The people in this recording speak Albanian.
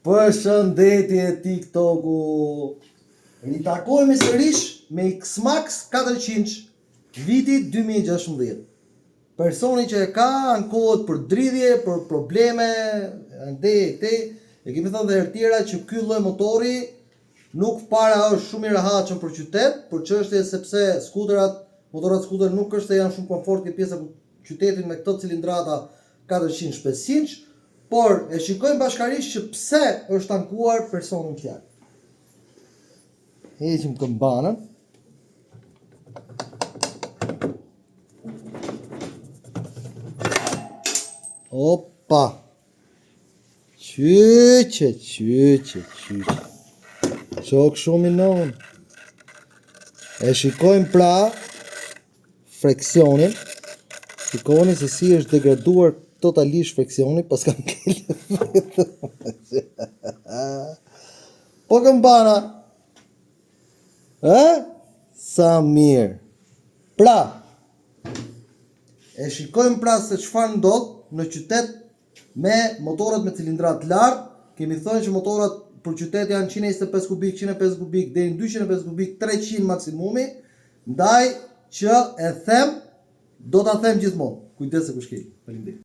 Përshëndetje TikToku. Ritakojmë sërish me X-Max 400 viti 2016. Personi që e ka ankohet për dridhje, për probleme, e kemi thënë dhe herë tjera që ky lloj motori nuk para është shumë i rehatshëm për qytet, për çështje sepse motorat skuter nuk është se janë shumë komfort në pjesa qytetit me këto cilindrata 400-500 inç, por e shikojmë bashkarisht që pse është ankuar personin tjetër. Heqim këmbanën. Opa. Qyqe. Shok shumë i non. E shikojmë pra freksionin. Shikoni se si është degraduar totalisht freksioni pas kam Po këmbana. Sa mirë. Pra, e shikojmë pra se çfarë ndodh në qytet me motorat me cilindrat lartë. Kemi thënë që motorat për qytet janë 125 kubik, 150 kubik deri në 250 kubik, 300 maksimumi. Ndaj që e them, do ta them gjithmonë. Kujdes se kush ke. Faleminderit.